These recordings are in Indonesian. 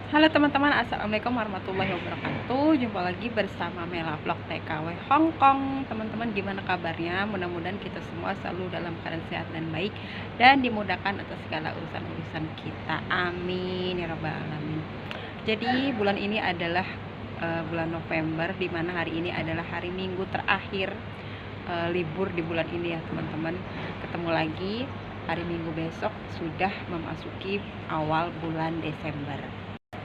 Halo teman-teman, assalamualaikum warahmatullahi wabarakatuh. Jumpa lagi bersama Mela Vlog TKW Hongkong. Teman-teman, gimana kabarnya? Mudah-mudahan kita semua selalu dalam keadaan sehat dan baik dan dimudahkan atas segala urusan-urusan kita. Amin ya rabbal alamin. Jadi bulan ini adalah bulan November, di mana hari ini adalah hari Minggu terakhir libur di bulan ini ya teman-teman. Ketemu lagi hari Minggu besok, sudah memasuki awal bulan Desember.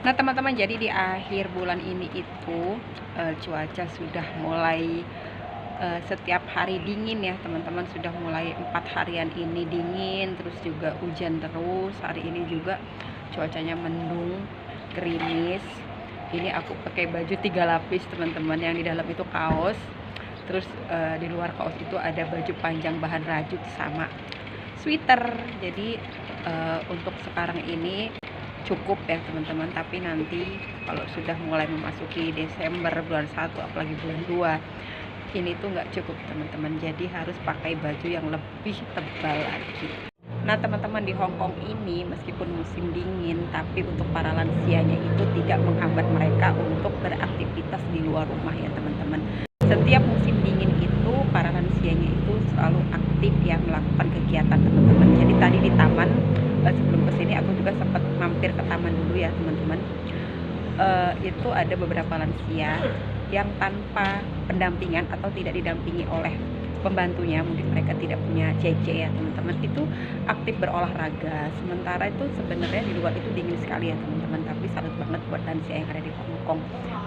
Nah teman-teman, jadi di akhir bulan ini itu cuaca sudah mulai setiap hari dingin ya teman-teman. Sudah mulai 4 harian ini dingin, terus juga hujan terus. Hari ini juga cuacanya mendung, gerimis. Ini aku pakai baju 3 lapis teman-teman, yang di dalam itu kaos, terus di luar kaos itu ada baju panjang bahan rajut sama sweater. Jadi untuk sekarang ini cukup ya teman-teman, tapi nanti kalau sudah mulai memasuki Desember bulan 1 apalagi bulan 2 ini tuh nggak cukup teman-teman, jadi harus pakai baju yang lebih tebal lagi. Nah teman-teman, di Hongkong ini meskipun musim dingin, tapi untuk para lansianya itu tidak menghambat mereka untuk beraktivitas di luar rumah ya teman-teman. Setiap musim dingin itu para lansianya itu selalu aktif ya melakukan kegiatan teman-teman. Jadi tadi di taman, sebelum kesini aku juga sempat mampir ke taman dulu ya teman-teman. Itu ada beberapa lansia yang tanpa pendampingan atau tidak didampingi oleh pembantunya, mungkin mereka tidak punya CC ya teman-teman, itu aktif berolahraga. Sementara itu sebenarnya di luar itu dingin sekali ya teman-teman, tapi salut banget buat lansia yang ada di Hongkong.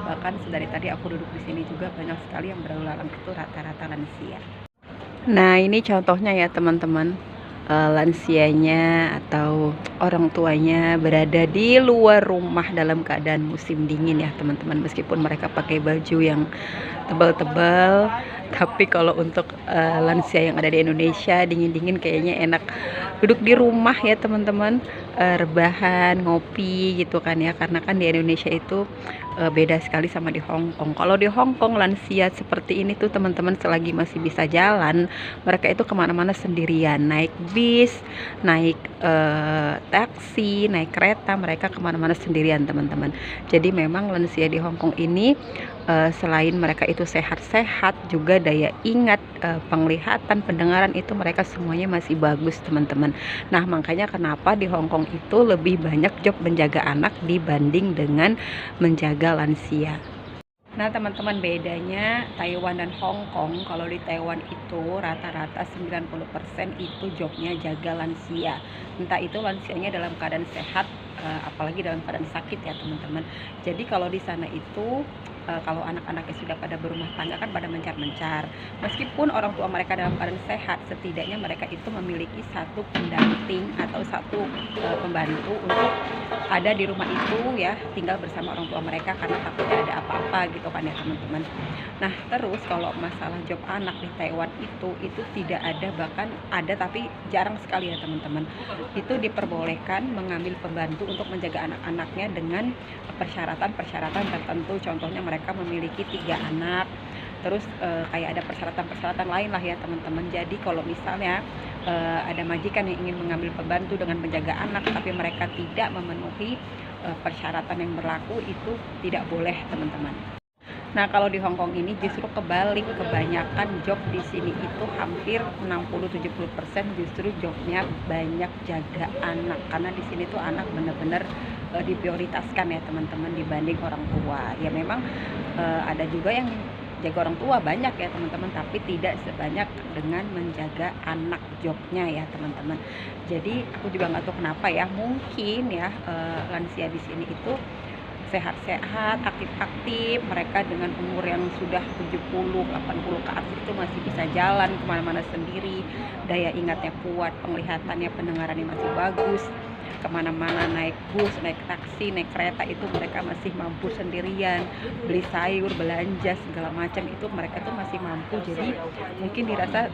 Bahkan dari tadi aku duduk di sini juga banyak sekali yang berlalu lalang, itu rata-rata lansia. Nah ini contohnya ya teman-teman, lansianya atau orang tuanya berada di luar rumah dalam keadaan musim dingin ya teman-teman. Meskipun mereka pakai baju yang tebal-tebal, tapi kalau untuk lansia yang ada di Indonesia dingin-dingin kayaknya enak duduk di rumah ya teman-teman, rebahan, ngopi gitu kan ya, karena kan di Indonesia itu beda sekali sama di Hongkong. Kalau di Hongkong lansia seperti ini tuh teman-teman, selagi masih bisa jalan, mereka itu kemana-mana sendirian, naik bis, naik taksi, naik kereta, mereka kemana-mana sendirian teman-teman. Jadi memang lansia di Hongkong ini selain mereka itu sehat-sehat, juga daya ingat, penglihatan, pendengaran itu mereka semuanya masih bagus teman-teman. Nah makanya kenapa di Hongkong itu lebih banyak job menjaga anak dibanding dengan menjaga lansia. Nah teman-teman, bedanya Taiwan dan Hong Kong, kalau di Taiwan itu rata-rata 90% itu jobnya jaga lansia. Entah itu lansianya dalam keadaan sehat, apalagi dalam keadaan sakit ya teman-teman. Jadi kalau di sana itu kalau anak-anaknya sudah pada berumah tangga kan pada mencar-mencar. Meskipun orang tua mereka dalam keadaan sehat, setidaknya mereka itu memiliki satu pendamping atau satu pembantu untuk ada di rumah itu ya, tinggal bersama orang tua mereka, karena takutnya ada apa-apa gitu kan ya teman-teman. Nah terus kalau masalah job anak di Taiwan itu tidak ada, bahkan ada tapi jarang sekali ya teman-teman. Itu diperbolehkan mengambil pembantu untuk menjaga anak-anaknya dengan persyaratan-persyaratan tertentu. Contohnya mereka memiliki 3 anak, terus kayak ada persyaratan-persyaratan lain lah ya teman-teman. Jadi kalau misalnya ada majikan yang ingin mengambil pembantu dengan menjaga anak, tapi mereka tidak memenuhi persyaratan yang berlaku, itu tidak boleh teman-teman. Nah kalau di Hongkong ini justru kebalik, kebanyakan job di sini itu hampir 60-70% justru jobnya banyak jaga anak, karena di sini tuh anak benar-benar diprioritaskan ya teman-teman dibanding orang tua. Ya memang ada juga yang jaga orang tua banyak ya teman-teman, tapi tidak sebanyak dengan menjaga anak jobnya ya teman-teman. Jadi aku juga nggak tahu kenapa ya, mungkin ya lansia di sini itu sehat-sehat, aktif-aktif, mereka dengan umur yang sudah 70-80 ke atas itu masih bisa jalan kemana-mana sendiri, daya ingatnya kuat, penglihatannya, pendengarannya masih bagus, kemana-mana naik bus, naik taksi, naik kereta itu mereka masih mampu sendirian, beli sayur, belanja segala macam itu mereka tuh masih mampu. Jadi mungkin dirasa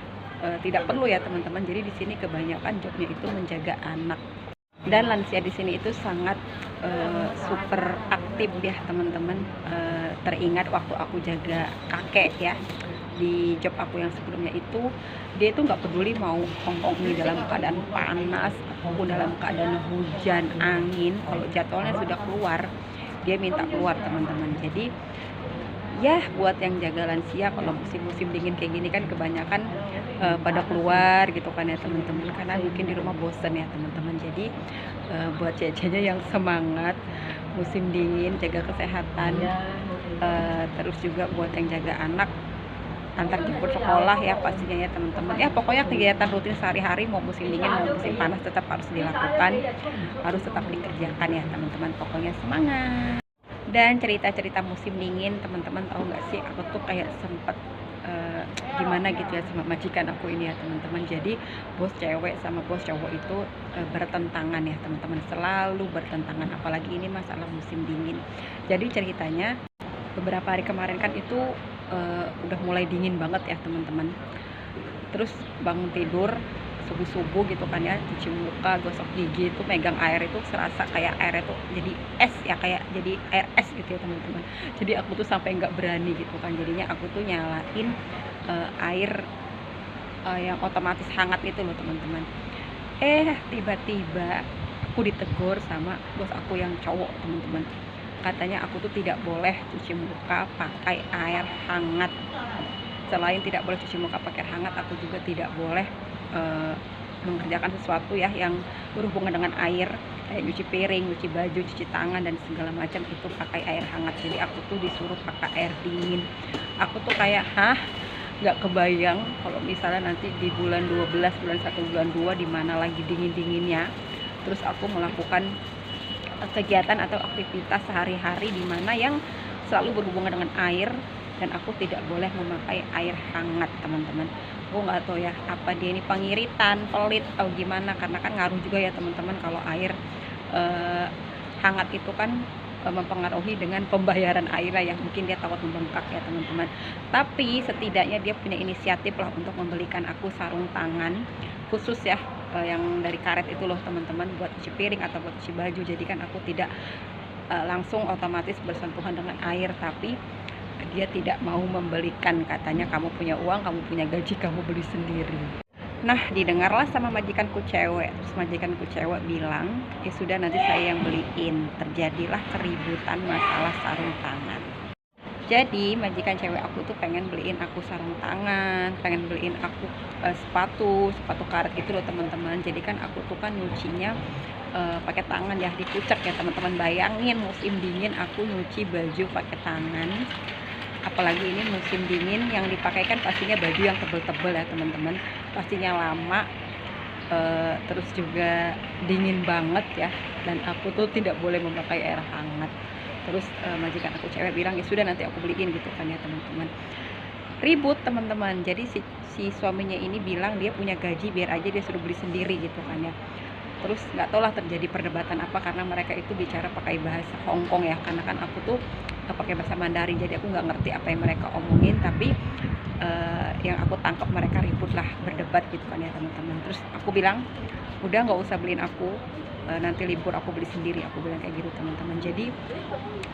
tidak perlu ya teman-teman. Jadi di sini kebanyakan jobnya itu menjaga anak. Dan lansia di sini itu sangat super aktif ya teman-teman. Teringat waktu aku jaga kakek ya, di job aku yang sebelumnya itu, dia itu nggak peduli mau hongkong ini dalam keadaan panas ataupun dalam keadaan hujan angin, kalau jadwalnya sudah keluar dia minta keluar teman-teman. Jadi ya buat yang jaga lansia, kalau musim-musim dingin kayak gini kan kebanyakan pada keluar gitu kan ya teman-teman, karena mungkin di rumah bosen ya teman-teman. Jadi buat cecenya yang semangat musim dingin, jaga kesehatan, terus juga buat yang jaga anak antar jemput sekolah ya pastinya ya teman-teman. Ya pokoknya kegiatan rutin sehari-hari mau musim dingin mau musim panas tetap harus dilakukan, harus tetap dikerjakan ya teman-teman. Pokoknya semangat. Dan cerita-cerita musim dingin, teman-teman tahu nggak sih, aku tuh kayak sempet gimana gitu ya sama majikan aku ini ya teman-teman. Jadi bos cewek sama bos cowok itu bertentangan ya teman-teman, selalu bertentangan, apalagi ini masalah musim dingin. Jadi ceritanya beberapa hari kemarin kan itu udah mulai dingin banget ya teman-teman. Terus bangun tidur subuh-subuh gitu kan ya, cuci muka, gosok gigi, itu megang air itu serasa kayak air itu jadi es ya, kayak jadi air es gitu ya teman-teman. Jadi aku tuh sampai nggak berani gitu kan, jadinya aku tuh nyalain air yang otomatis hangat itu loh teman-teman. Tiba-tiba aku ditegur sama bos aku yang cowok teman-teman. Katanya aku tuh tidak boleh cuci muka pakai air hangat. Selain tidak boleh cuci muka pakai air hangat, aku juga tidak boleh mengerjakan sesuatu ya yang berhubungan dengan air, kayak cuci piring, cuci baju, cuci tangan dan segala macam itu pakai air hangat. Jadi aku tuh disuruh pakai air dingin. Aku tuh kayak nggak kebayang kalau misalnya nanti di bulan 12, bulan 1, bulan 2 di mana lagi dingin-dinginnya, terus aku melakukan kegiatan atau aktivitas sehari-hari di mana yang selalu berhubungan dengan air, dan aku tidak boleh memakai air hangat teman-teman. Aku nggak tahu ya apa dia ini pengiritan, pelit atau gimana, karena kan ngaruh juga ya teman-teman kalau air hangat itu kan mempengaruhi dengan pembayaran airnya yang mungkin dia takut membengkak ya teman-teman. Tapi setidaknya dia punya inisiatif lah untuk membelikan aku sarung tangan khusus ya, yang dari karet itu loh teman-teman, buat cuci piring atau buat cuci baju. Jadi kan aku tidak langsung otomatis bersentuhan dengan air, tapi dia tidak mau membelikan, katanya kamu punya uang, kamu punya gaji, kamu beli sendiri. Nah didengarlah sama majikanku cewek, terus majikanku cewek bilang ya sudah nanti saya yang beliin. Terjadilah keributan masalah sarung tangan. Jadi majikan cewek aku tuh pengen beliin aku sarung tangan, pengen beliin aku sepatu karet gitu loh teman-teman. Jadi kan aku tuh kan nyucinya pakai tangan ya, dikucek ya teman-teman. Bayangin musim dingin aku nyuci baju pakai tangan, apalagi ini musim dingin, yang dipakai kan pastinya baju yang tebel-tebel ya teman-teman, pastinya lama, terus juga dingin banget ya, dan aku tuh tidak boleh memakai air hangat. Terus majikan aku cewek bilang ya sudah nanti aku beliin gitu kan ya teman-teman. Ribut teman-teman. Jadi si suaminya ini bilang dia punya gaji, biar aja dia suruh beli sendiri gitu kan ya. Terus nggak tau lah terjadi perdebatan apa, karena mereka itu bicara pakai bahasa Hongkong ya, karena kan aku tuh pakai bahasa Mandarin, jadi aku nggak ngerti apa yang mereka omongin. Tapi yang aku tangkap mereka ribut lah, berdebat gitu kan ya teman-teman. Terus aku bilang udah nggak usah beliin aku, nanti libur aku beli sendiri, aku bilang kayak gitu teman-teman. Jadi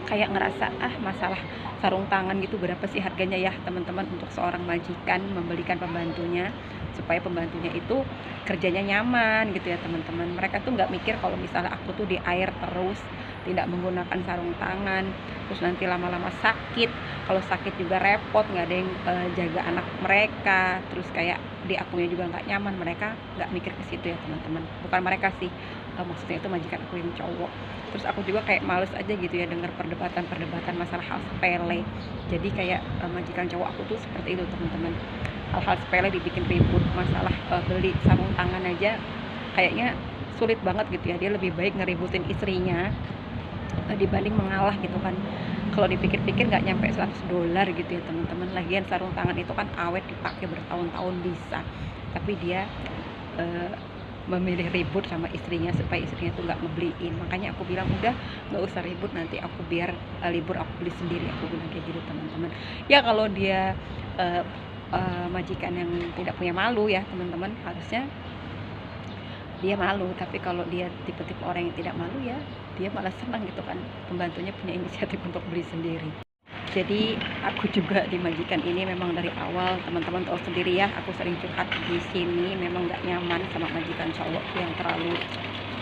kayak ngerasa masalah sarung tangan gitu berapa sih harganya ya teman-teman, untuk seorang majikan membelikan pembantunya supaya pembantunya itu kerjanya nyaman gitu ya teman-teman. Mereka tuh nggak mikir kalau misalnya aku tuh di air terus, tidak menggunakan sarung tangan, terus nanti lama-lama sakit. Kalau sakit juga repot, nggak ada yang jaga anak mereka, terus kayak di akunya juga nggak nyaman. Mereka nggak mikir ke situ ya teman-teman. Bukan mereka sih, maksudnya itu majikan aku yang cowok. Terus aku juga kayak males aja gitu ya dengar perdebatan masalah hal sepele. Jadi kayak majikan cowok aku tuh seperti itu teman-teman, hal-hal sepele dibikin ribut. Masalah beli sarung tangan aja kayaknya sulit banget gitu ya, dia lebih baik ngeributin istrinya dibanding mengalah gitu kan. Kalau dipikir-pikir nggak nyampe $100 gitu ya teman-teman. Lagian sarung tangan itu kan awet, dipakai bertahun-tahun bisa, tapi dia memilih ribut sama istrinya supaya istrinya tuh nggak ngebeliin. Makanya aku bilang udah nggak usah ribut, nanti aku biar libur aku beli sendiri, aku bilang kayak gitu teman-teman. Ya kalau dia majikan yang tidak punya malu ya teman-teman, harusnya dia malu. Tapi kalau dia tipe-tipe orang yang tidak malu ya dia malah senang gitu kan, pembantunya punya inisiatif untuk beli sendiri. Jadi aku juga di majikan ini memang dari awal teman-teman tahu sendiri ya, aku sering curhat di sini memang nggak nyaman sama majikan cowokku yang terlalu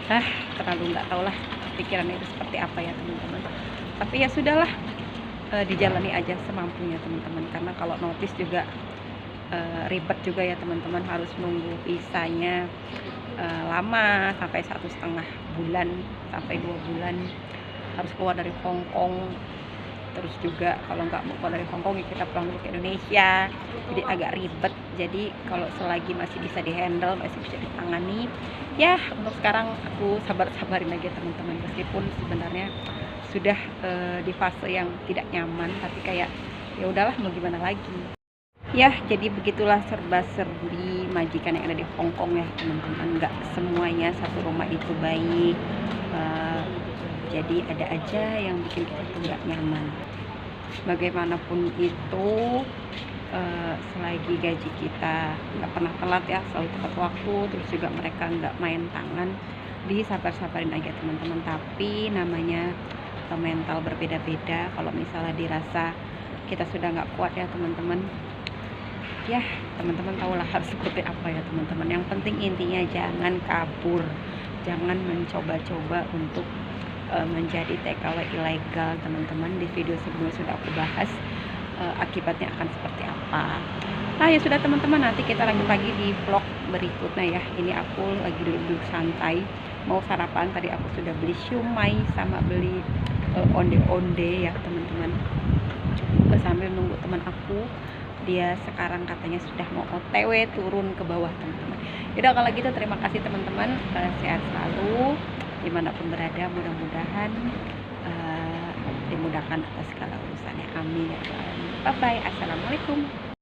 nggak tahu lah pikirannya itu seperti apa ya teman-teman. Tapi ya sudahlah, dijalani aja semampunya teman-teman, karena kalau notice juga ribet juga ya teman-teman, harus nunggu visanya lama sampai 1,5 bulan sampai 2 bulan, harus keluar dari Hong Kong. Terus juga kalau nggak mau keluar dari Hong Kong ya kita pulang dulu ke Indonesia, jadi agak ribet. Jadi kalau selagi masih bisa dihandle, masih bisa ditangani, ya untuk sekarang aku sabar-sabarin aja teman-teman, meskipun sebenarnya sudah di fase yang tidak nyaman, tapi kayak ya udahlah mau gimana lagi. Ya, jadi begitulah serba-serbi majikan yang ada di Hong Kong ya teman-teman. Nggak semuanya satu rumah itu baik. Eh, jadi ada aja yang bikin kita tuh nggak nyaman. Bagaimanapun itu, selagi gaji kita nggak pernah telat ya, selalu tepat waktu, terus juga mereka nggak main tangan, disabar-sabarin aja teman-teman. Tapi namanya mental berbeda-beda. Kalau misalnya dirasa kita sudah nggak kuat ya teman-teman, ya teman-teman tahulah harus seperti apa ya teman-teman. Yang penting intinya jangan kabur, jangan mencoba-coba untuk menjadi TKW ilegal teman-teman. Di video sebelumnya sudah aku bahas akibatnya akan seperti apa. Nah ya sudah teman-teman, nanti kita lanjut lagi di vlog berikutnya ya. Ini aku lagi duduk santai mau sarapan. Tadi aku sudah beli siumai sama beli onde-onde ya teman-teman, sambil nunggu teman aku. Dia sekarang katanya sudah mau OTW turun ke bawah teman-teman. Yaudah kalau gitu terima kasih teman-teman, sehat selalu dimanapun berada, mudah-mudahan dimudahkan atas segala urusannya, amin ya. Bye bye, assalamualaikum.